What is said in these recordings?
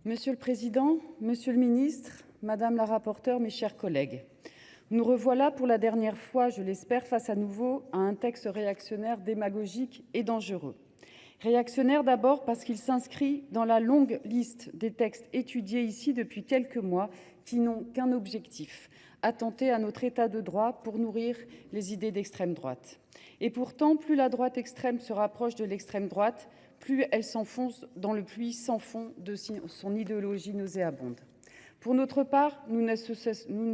Monsieur le président, monsieur le ministre, madame la rapporteure, mes chers collègues, nous revoilà pour la dernière fois, je l'espère, face à nouveau à un texte réactionnaire, démagogique et dangereux. Réactionnaire d'abord parce qu'il s'inscrit dans la longue liste des textes étudiés ici depuis quelques mois qui n'ont qu'un objectif: attenter à notre état de droit pour nourrir les idées d'extrême droite. Et pourtant, plus la droite extrême se rapproche de l'extrême droite, plus elle s'enfonce dans le puits sans fond de son idéologie nauséabonde. Pour notre part, nous ne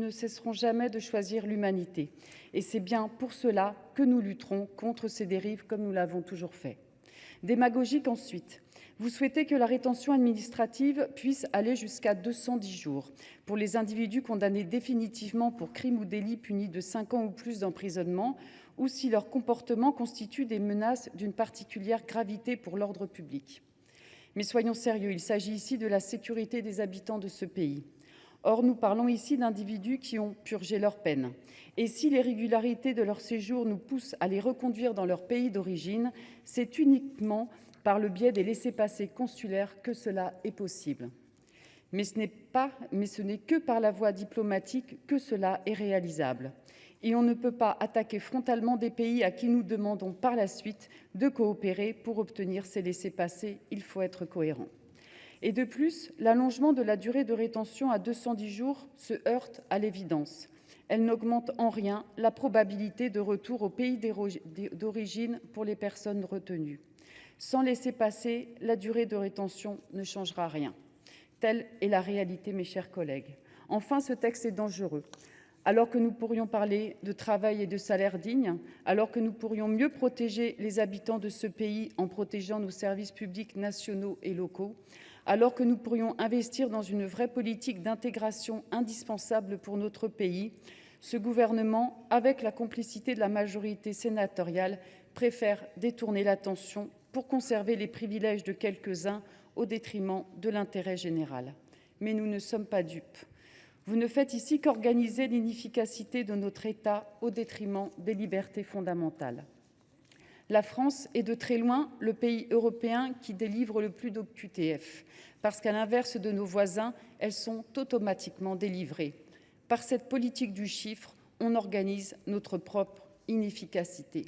cesserons jamais de choisir l'humanité. Et c'est bien pour cela que nous lutterons contre ces dérives comme nous l'avons toujours fait. Démagogique ensuite. Vous souhaitez que la rétention administrative puisse aller jusqu'à 210 jours pour les individus condamnés définitivement pour crimes ou délits punis de 5 ans ou plus d'emprisonnement, ou si leur comportement constitue des menaces d'une particulière gravité pour l'ordre public. Mais soyons sérieux, il s'agit ici de la sécurité des habitants de ce pays. Or, nous parlons ici d'individus qui ont purgé leur peine. Et si l'irrégularité de leur séjour nous pousse à les reconduire dans leur pays d'origine, c'est uniquement par le biais des laissez-passer consulaires que cela est possible. Mais ce n'est que par la voie diplomatique que cela est réalisable. Et on ne peut pas attaquer frontalement des pays à qui nous demandons par la suite de coopérer pour obtenir ces laissez-passer. Il faut être cohérent. Et de plus, l'allongement de la durée de rétention à 210 jours se heurte à l'évidence. Elle n'augmente en rien la probabilité de retour au pays d'origine pour les personnes retenues. Sans laissez-passer, la durée de rétention ne changera rien. Telle est la réalité, mes chers collègues. Enfin, ce texte est dangereux. Alors que nous pourrions parler de travail et de salaire dignes, alors que nous pourrions mieux protéger les habitants de ce pays en protégeant nos services publics nationaux et locaux, alors que nous pourrions investir dans une vraie politique d'intégration indispensable pour notre pays, ce gouvernement, avec la complicité de la majorité sénatoriale, préfère détourner l'attention pour conserver les privilèges de quelques-uns au détriment de l'intérêt général. Mais nous ne sommes pas dupes. Vous ne faites ici qu'organiser l'inefficacité de notre État au détriment des libertés fondamentales. La France est de très loin le pays européen qui délivre le plus d'OQTF, parce qu'à l'inverse de nos voisins, elles sont automatiquement délivrées. Par cette politique du chiffre, on organise notre propre inefficacité.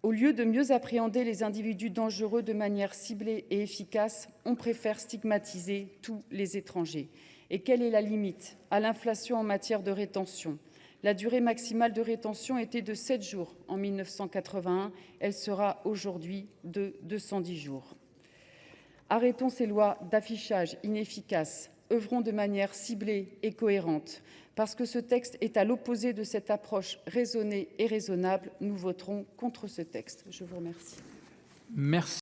Au lieu de mieux appréhender les individus dangereux de manière ciblée et efficace, on préfère stigmatiser tous les étrangers. Et quelle est la limite à l'inflation en matière de rétention ? La durée maximale de rétention était de 7 jours en 1981. Elle sera aujourd'hui de 210 jours. Arrêtons ces lois d'affichage inefficaces. Œuvrons de manière ciblée et cohérente. Parce que ce texte est à l'opposé de cette approche raisonnée et raisonnable, nous voterons contre ce texte. Je vous remercie. Merci.